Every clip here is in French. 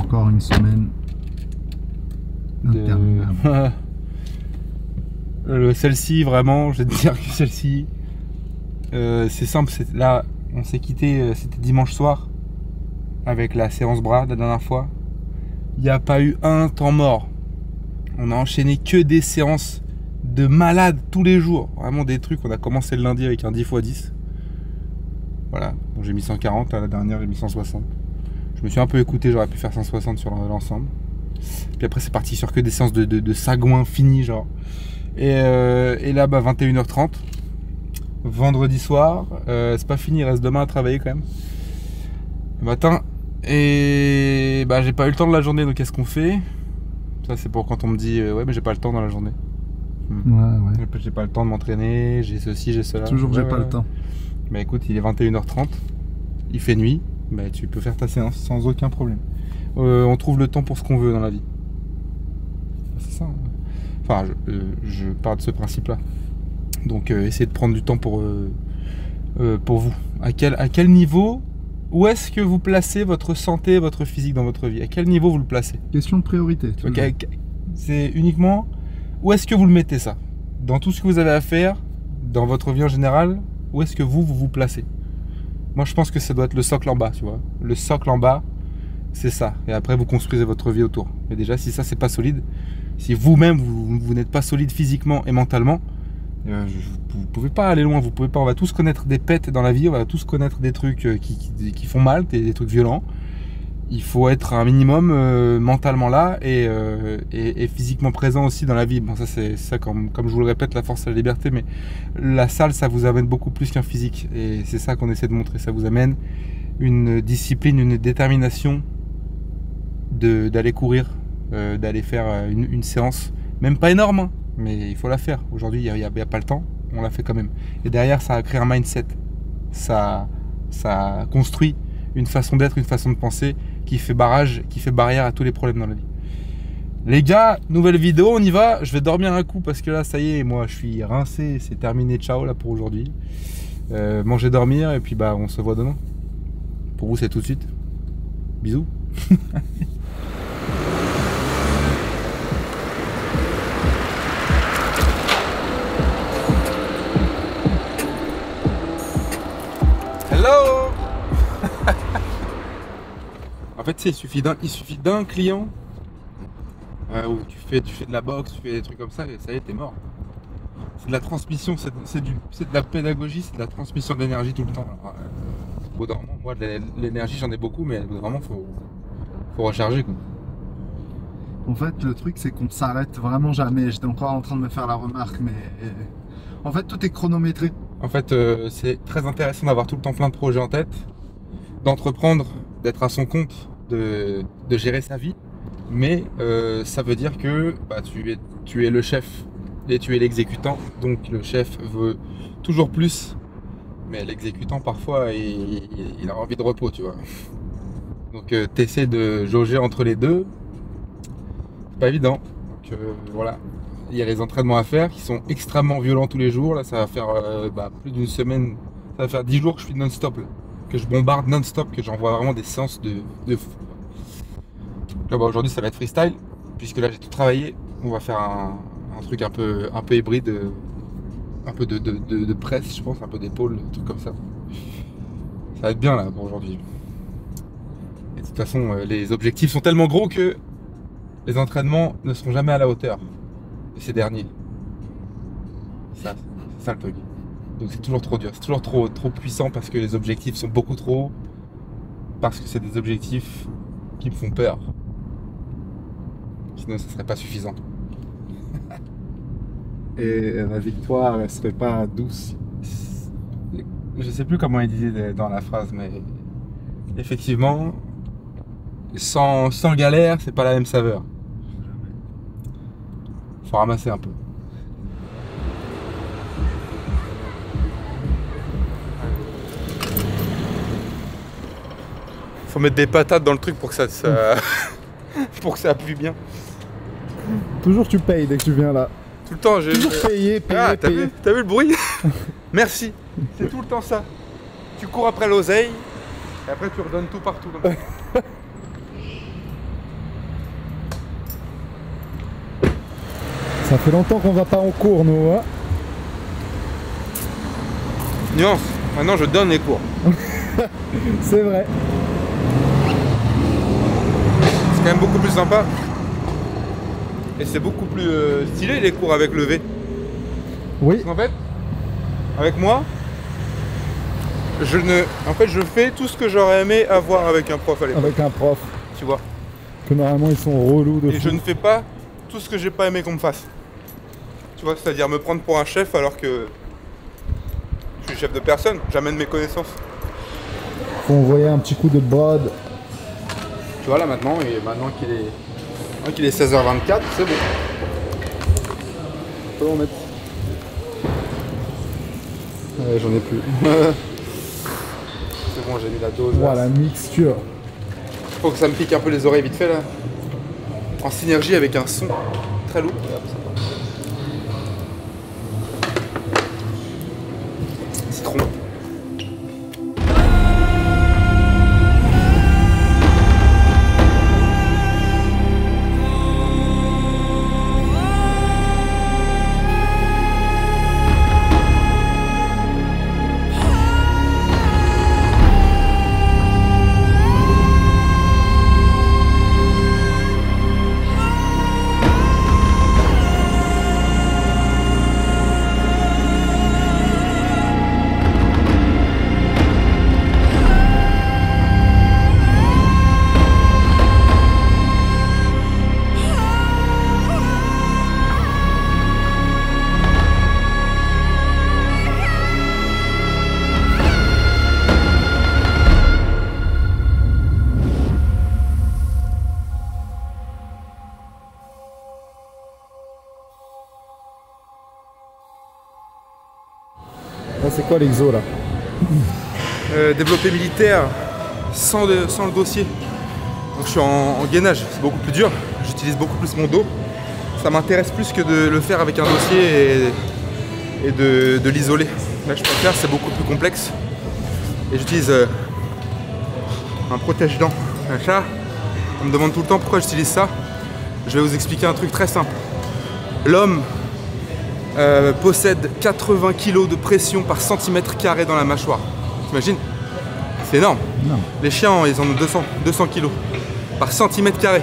encore une semaine interminable. Celle-ci, vraiment, je vais te dire que celle-ci, c'est simple. Là, on s'est quitté, c'était dimanche soir, avec la séance bras la dernière fois. Il n'y a pas eu un temps mort. On a enchaîné que des séances de malades tous les jours. Vraiment des trucs. On a commencé le lundi avec un 10x10. Voilà. Bon, j'ai mis 140, à la dernière j'ai mis 160. Je me suis un peu écouté, j'aurais pu faire 160 sur l'ensemble. Puis après c'est parti sur que des séances de sagouin fini genre. Et là bah 21h30. Vendredi soir. C'est pas fini, il reste demain à travailler quand même. Le matin. Et bah j'ai pas eu le temps de la journée, donc qu'est-ce qu'on fait? Ça c'est pour quand on me dit ouais mais j'ai pas le temps dans la journée. Ouais. J'ai pas le temps de m'entraîner, j'ai ceci, j'ai cela. Toujours j'ai pas le temps. Bah écoute, il est 21h30, il fait nuit, bah tu peux faire ta séance sans aucun problème. On trouve le temps pour ce qu'on veut dans la vie. C'est ça. Enfin, je pars de ce principe-là. Donc essayez de prendre du temps pour vous. À quel niveau, où est-ce que vous placez votre santé, votre physique dans votre vie? À quel niveau vous le placez? Question de priorité. C'est uniquement où est-ce que vous le mettez ça? Dans tout ce que vous avez à faire, dans votre vie en général, où est-ce que vous placez? Moi je pense que ça doit être le socle en bas, tu vois. Le socle en bas, c'est ça. Et après vous construisez votre vie autour. Mais déjà si ça c'est pas solide, si vous-même vous n'êtes pas solide physiquement et mentalement, vous pouvez pas aller loin, vous pouvez pas. On va tous connaître des pètes dans la vie, on va tous connaître des trucs qui font mal, des trucs violents. Il faut être un minimum mentalement là et physiquement présent aussi dans la vie. Bon ça c'est ça comme je vous le répète, la force à la liberté, mais la salle ça vous amène beaucoup plus qu'un physique et c'est ça qu'on essaie de montrer. Ça vous amène une discipline, une détermination d'aller courir, d'aller faire une séance, même pas énorme hein, mais il faut la faire. Aujourd'hui il n'y a pas le temps, on la fait quand même. Et derrière ça a créé un mindset, ça construit une façon d'être, une façon de penser qui fait barrage, qui fait barrière à tous les problèmes dans la vie. Les gars, nouvelle vidéo, on y va. Je vais dormir un coup parce que là, ça y est, moi je suis rincé, c'est terminé. Ciao là pour aujourd'hui. Manger, dormir et puis bah on se voit demain. Pour vous, c'est tout de suite. Bisous. Hello. En fait, il suffit d'un client où tu fais de la boxe, tu fais des trucs comme ça et ça y est, t'es mort. C'est de la transmission, c'est de la pédagogie, c'est de la transmission d'énergie tout le temps. Au bout d'un moment, moi, de l'énergie, j'en ai beaucoup, mais vraiment, faut recharger, quoi. En fait, le truc, c'est qu'on ne s'arrête vraiment jamais. J'étais encore en train de me faire la remarque, mais en fait, tout est chronométré. En fait, c'est très intéressant d'avoir tout le temps plein de projets en tête, d'entreprendre, d'être à son compte, de gérer sa vie. Mais ça veut dire que bah, tu es le chef et tu es l'exécutant. Donc le chef veut toujours plus, mais l'exécutant parfois il a envie de repos, tu vois. Donc tu essaies de jauger entre les deux. C'est pas évident. Donc voilà. Il y a les entraînements à faire qui sont extrêmement violents tous les jours. Là ça va faire plus d'une semaine. Ça va faire 10 jours que je suis non-stop. Que je bombarde non-stop, que j'envoie vraiment des séances de fou. Là, bah, aujourd'hui ça va être freestyle, puisque là j'ai tout travaillé. On va faire un truc un peu hybride, un peu de presse, je pense, un peu d'épaule, un truc comme ça. Ça va être bien là pour aujourd'hui. Et de toute façon, les objectifs sont tellement gros que les entraînements ne seront jamais à la hauteur de ces derniers. C'est ça le truc. Donc c'est toujours trop dur, c'est toujours trop puissant parce que les objectifs sont beaucoup trop hauts, parce que c'est des objectifs qui me font peur. Sinon ça serait pas suffisant. Et la victoire, elle serait pas douce. Je sais plus comment il disait dans la phrase, mais effectivement, sans galère, c'est pas la même saveur. Faut ramasser un peu. Faut mettre des patates dans le truc pour que ça pour que ça appuie bien. Toujours tu payes dès que tu viens là. Tout le temps, j'ai toujours payé. T'as vu le bruit? Merci. C'est tout le temps ça. Tu cours après l'oseille et après tu redonnes tout partout. Ça fait longtemps qu'on va pas en cours, nous. Hein. Nuance, maintenant je donne les cours. C'est vrai. C'est quand même beaucoup plus sympa. Et c'est beaucoup plus stylé les cours avec le V. Oui. Parce qu'en fait, avec moi, en fait, je fais tout ce que j'aurais aimé avoir avec un prof à l'époque. Avec un prof. Tu vois. Que normalement ils sont relous de Et fou. je ne fais pas tout ce que j'ai pas aimé qu'on me fasse. Tu vois, c'est-à-dire me prendre pour un chef alors que je suis chef de personne, j'amène mes connaissances. Faut envoyer un petit coup de bod. Tu vois là maintenant, et maintenant qu'il est 16h24, c'est bon. On peut en mettre. Ouais, j'en ai plus. C'est bon, j'ai mis la dose. Voilà, la mixture. Faut que ça me pique un peu les oreilles vite fait là. En synergie avec un son très lourd. Citron. C'est quoi l'exo là? Développé militaire sans le dossier. Donc je suis en gainage, c'est beaucoup plus dur. J'utilise beaucoup plus mon dos. Ça m'intéresse plus que de le faire avec un dossier et de l'isoler. Là je préfère, c'est beaucoup plus complexe. Et j'utilise un protège-dents. Achat. On me demande tout le temps pourquoi j'utilise ça. Je vais vous expliquer un truc très simple. L'homme possède 80 kg de pression par centimètre carré dans la mâchoire. T'imagines? C'est énorme. Non. Les chiens, ils en ont 200 kg par centimètre carré.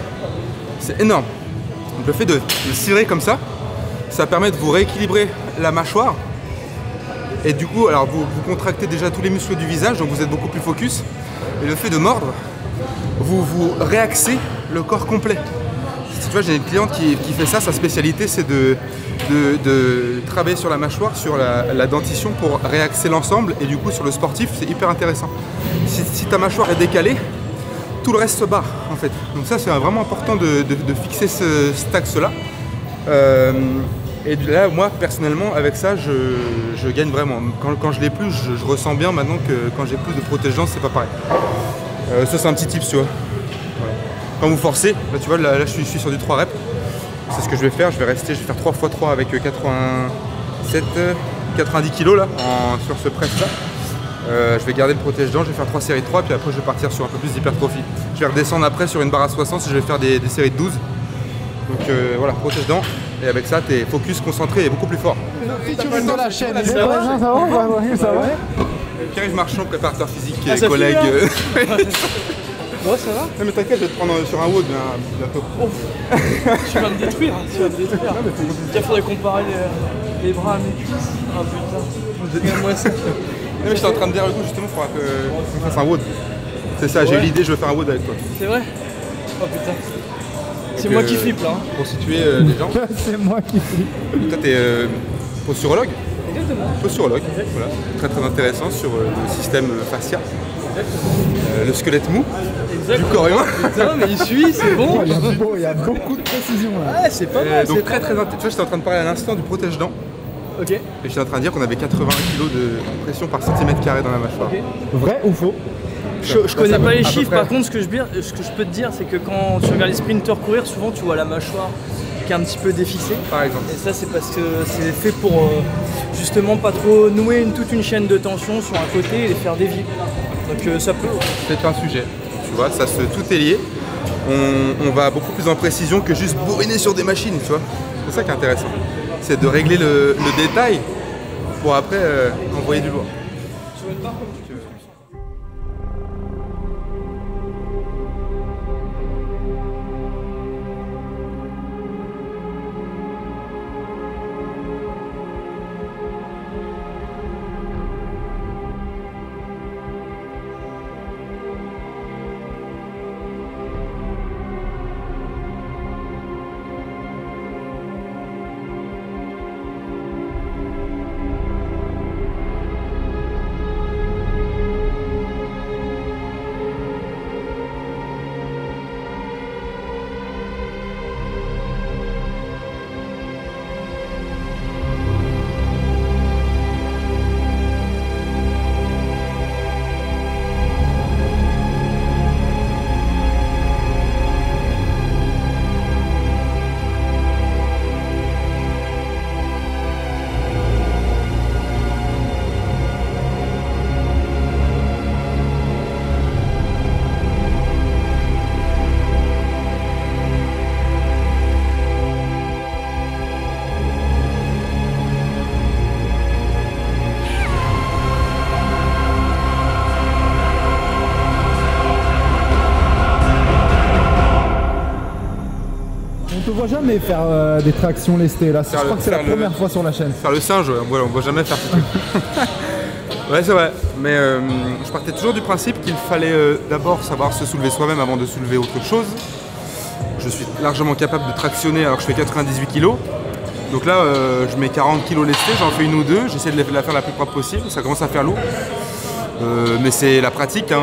C'est énorme. Donc le fait de cirer comme ça, ça permet de vous rééquilibrer la mâchoire. Et du coup, alors vous contractez déjà tous les muscles du visage, donc vous êtes beaucoup plus focus. Et le fait de mordre, vous réaxez le corps complet. Tu vois, j'ai une cliente qui fait ça, sa spécialité c'est de travailler sur la mâchoire, sur la dentition pour réaxer l'ensemble, et du coup sur le sportif c'est hyper intéressant. Si ta mâchoire est décalée, tout le reste se barre en fait. Donc ça c'est vraiment important de fixer cet axe là. Et là moi personnellement avec ça je gagne vraiment. Quand je l'ai plus, je ressens bien maintenant que quand j'ai plus de protège-dents c'est pas pareil. Ça c'est un petit tips tu vois. Quand vous forcez, là tu vois, là je suis sur du 3 reps. C'est ce que je vais faire, je vais faire 3 x 3 avec 90 kg là, sur ce press là. Je vais garder le protège-dents, je vais faire 3 séries de 3, puis après je vais partir sur un peu plus d'hypertrophie. Je vais redescendre après sur une barre à 60, je vais faire des séries de 12. Donc voilà, protège-dents, et avec ça t'es focus, concentré et beaucoup plus fort. De la chaîne, ça va? Pierre-Yves Marchand, préparateur physique et collègue. Ouais, ça va? Non mais t'inquiète, je vais te prendre sur un WOD bientôt. Oh. Tu vas me détruire, tu vas me détruire. Il faudrait comparer les bras à mes cuisses. Ah putain, regarde-moi ça. Non mais j'étais en train de dire, justement, il faudra qu'on fasse un WOD. C'est ça, j'ai eu l'idée, je veux faire un WOD avec toi. C'est vrai? Oh putain. C'est moi qui flippe là. Hein. Pour situer les gens. C'est moi qui flippe. Toi t'es posturologue. Exactement. Posturologue, voilà. Très très intéressant sur le système fascia. Le squelette mou. Exactement. Du coréen. Putain, mais il suit, c'est bon. Il y a beaucoup de précision là. Ouais, c'est pas mal. Donc très très intéressant. Tu vois, j'étais en train de parler à l'instant du protège-dents. Ok. Et j'étais en train de dire qu'on avait 80 kg de pression par centimètre carré dans la mâchoire. Okay. Vrai ou faux? Je connais pas les chiffres, près. par contre ce que je peux te dire c'est que quand tu regardes les sprinters courir, souvent tu vois la mâchoire qui est un petit peu défixée. Par exemple. Et ça c'est parce que c'est fait pour justement pas trop nouer toute une chaîne de tension sur un côté et les faire dévier. Donc ça peut. C'est un sujet, tu vois, tout est lié. on va beaucoup plus en précision que juste bourriner sur des machines, tu vois. C'est ça qui est intéressant. C'est de régler le détail pour après envoyer du lourd. On te voit jamais faire des tractions lestées là, je crois que c'est la première fois sur la chaîne. Faire le singe, voilà, on voit jamais faire ce truc. Ouais, c'est vrai, mais je partais toujours du principe qu'il fallait d'abord savoir se soulever soi-même avant de soulever autre chose. Je suis largement capable de tractionner alors que je fais 98 kg. Donc là, je mets 40 kg lestés, j'en fais une ou deux, j'essaie de la faire la plus propre possible, ça commence à faire lourd. Mais c'est la pratique, hein,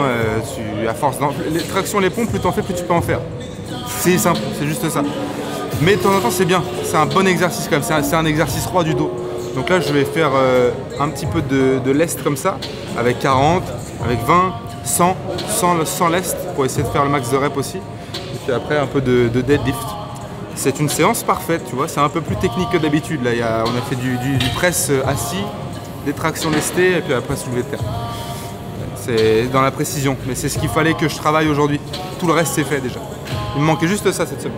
à force. Les tractions, les pompes, plus t'en fais, plus tu peux en faire. C'est simple, c'est juste ça. Mais de temps en temps, c'est bien, c'est un bon exercice quand même, c'est un exercice roi du dos. Donc là, je vais faire un petit peu de lest comme ça, avec 40, avec 20, 100 lest, pour essayer de faire le max de reps aussi. Et puis après, un peu de deadlift. C'est une séance parfaite, tu vois, c'est un peu plus technique que d'habitude. Là, on a fait du press assis, des tractions lestées, et puis après soulevé de terre. C'est dans la précision, mais c'est ce qu'il fallait que je travaille aujourd'hui. Tout le reste, c'est fait déjà. Il me manquait juste ça cette semaine.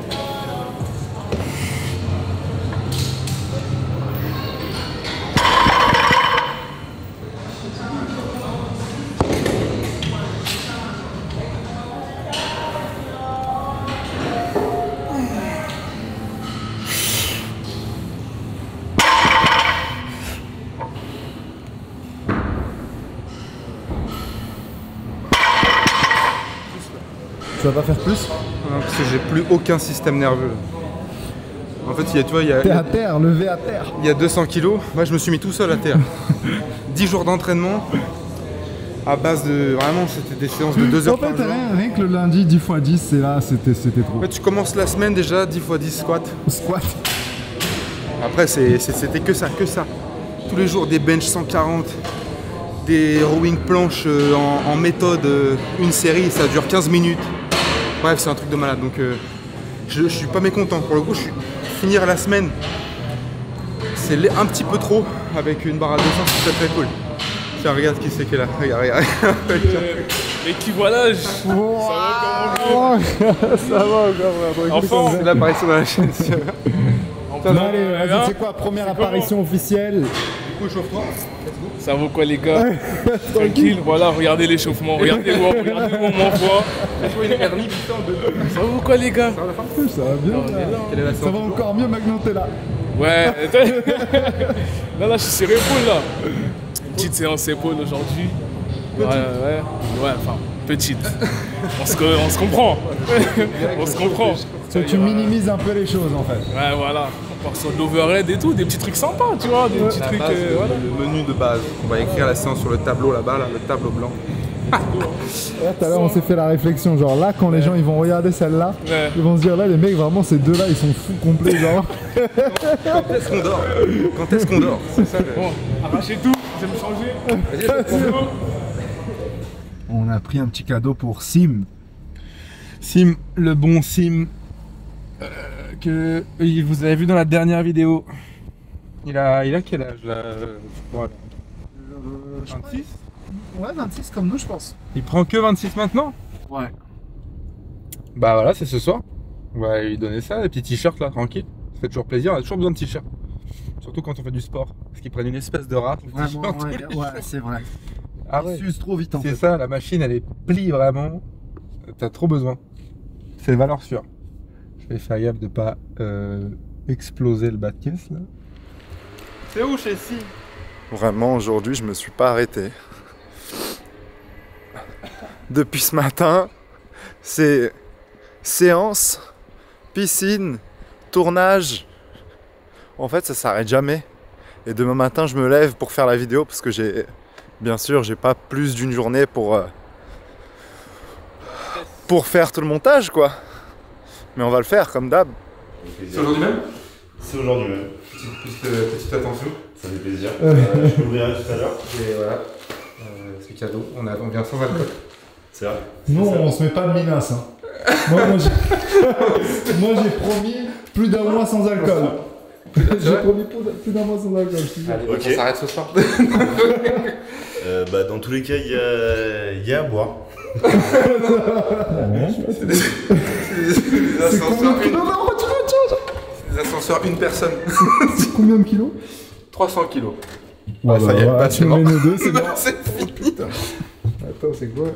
Tu vas pas faire plus? Non, parce que j'ai plus aucun système nerveux. En fait, tu vois, t'es à terre, levé à terre. Il y a 200 kilos, moi je me suis mis tout seul à terre. 10 jours d'entraînement à base de... Vraiment, c'était des séances de 2 heures par jour. Rien que le lundi, 10 x 10, c'est là, c'était trop. En fait, tu commences la semaine déjà, 10 x 10 squats. Squat. Après, c'était que ça. Tous les jours, des bench 140, des rowing planches en méthode, une série, ça dure 15 minutes. Bref, c'est un truc de malade, donc je suis pas mécontent. Pour le coup, finir la semaine, c'est un petit peu trop, avec une barre à 200, c'est très cool. Tiens, regarde qui c'est qui est là, regarde. L'équivalage, ça va encore. Ça va encore. Enfin, c'est l'apparition dans la chaîne. Allez, vas-y, c'est quoi, première apparition officielle? Du coup, chauffe-toi. Ça vaut quoi les gars? Tranquille, voilà, regardez l'échauffement, regardez-moi, on m'envoie. Ça vaut quoi les gars? Ça va bien, ça va encore mieux maintenant que t'es là. Ouais, là je suis sur épaule là. Une petite séance épaule aujourd'hui. Ouais, enfin, petite. On se comprend. On se comprend. Tu minimises un peu les choses en fait. Ouais, voilà. On part sur de l'overhead et tout, des petits trucs sympas, tu vois, des petits trucs. Base, voilà. Le menu de base. On va écrire la séance sur le tableau là-bas, là, le tableau blanc. Là, tout à l'heure, on s'est fait la réflexion, genre là, quand les gens ils vont regarder celle-là, ils vont se dire là, les mecs, vraiment, ces deux-là, ils sont fous complets, genre. Quand est-ce qu'on dort? Quand est-ce qu'on dort? C'est ça. Bon, arrachez tout, je vais me changer. On a pris un petit cadeau pour Sim. Sim, le bon Sim que vous avez vu dans la dernière vidéo. Il a quel âge là? Voilà. 26? Ouais, 26 comme nous, je pense. Il prend que 26 maintenant? Ouais. Bah voilà, c'est ce soir. On va lui donner ça, les petits t-shirts là, tranquille. Ça fait toujours plaisir, on a toujours besoin de t-shirts. Surtout quand on fait du sport. Parce qu'ils prennent une espèce de rat. Vraiment, ouais, c'est vrai. Ah ouais. Ils s'usent trop vite en fait. C'est ça, la machine elle est plie vraiment. T'as trop besoin. C'est valeur sûre. Je vais faire gaffe de pas exploser le bas de caisse là. C'est où chez Si? Vraiment, aujourd'hui, je me suis pas arrêté. Depuis ce matin, c'est séance, piscine, tournage. En fait, ça s'arrête jamais. Et demain matin, je me lève pour faire la vidéo parce que bien sûr, j'ai pas plus d'une journée pour faire tout le montage, quoi. Mais on va le faire comme d'hab. C'est aujourd'hui même? C'est aujourd'hui même. Petite attention. Ça fait plaisir. Je l'ouvrirai tout à l'heure. Et voilà. C'est cadeau. On vient sans alcool. C'est vrai. Non, on se met pas de menace. Hein. Moi, j'ai promis plus d'un mois sans alcool. J'ai promis plus d'un mois sans alcool. Allez, Ok. on s'arrête ce soir. Dans tous les cas, il y a à boire. C'est des ascenseurs une personne. C'est combien de kilos? 300 kilos. Ouais, ça y est, bah, c'est mort. nous deux, c'est bon. C'est fini. Attends, c'est quoi?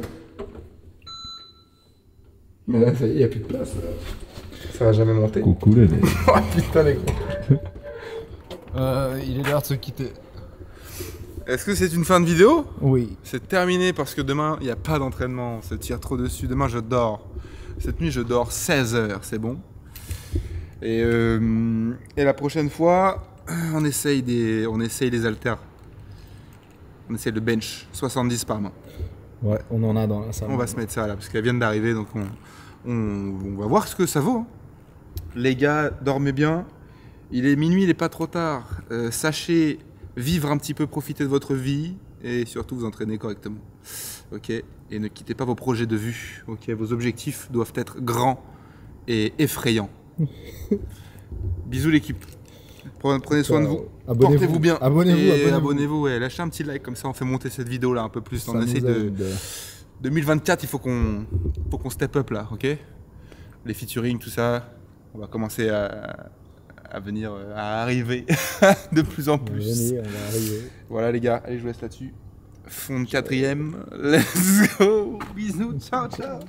Mais là, ça y est, il n'y a plus de place. Ça va jamais monter. Coucou les mecs. Oh putain les gros. Il est l'heure de se quitter. Est-ce que c'est une fin de vidéo? Oui. C'est terminé parce que demain, il n'y a pas d'entraînement. On se tire trop dessus. Demain, je dors. Cette nuit, je dors 16 heures. C'est bon. Et la prochaine fois, on essaye les haltères. On essaye le bench. 70 par main. Ouais, on en a dans la salle. On va se mettre ça là, parce qu'elles viennent d'arriver, donc on va voir ce que ça vaut. Hein. Les gars, dormez bien. Il est minuit, il n'est pas trop tard. Sachez vivre un petit peu, profiter de votre vie et surtout vous entraîner correctement. Ok. Et ne quittez pas vos projets de vue. Ok. Vos objectifs doivent être grands et effrayants. Bisous l'équipe. Prenez soin de vous. Portez-vous bien. Abonnez-vous. Ouais. Lâchez un petit like, comme ça on fait monter cette vidéo là un peu plus. On essaie de 2024, il faut qu'on step up là, ok. Les featuring, tout ça, on va commencer à venir, à arriver de plus en plus. On va arriver. Voilà les gars, allez je vous laisse là-dessus. Fond de 4ème, let's go. Bisous, ciao ciao.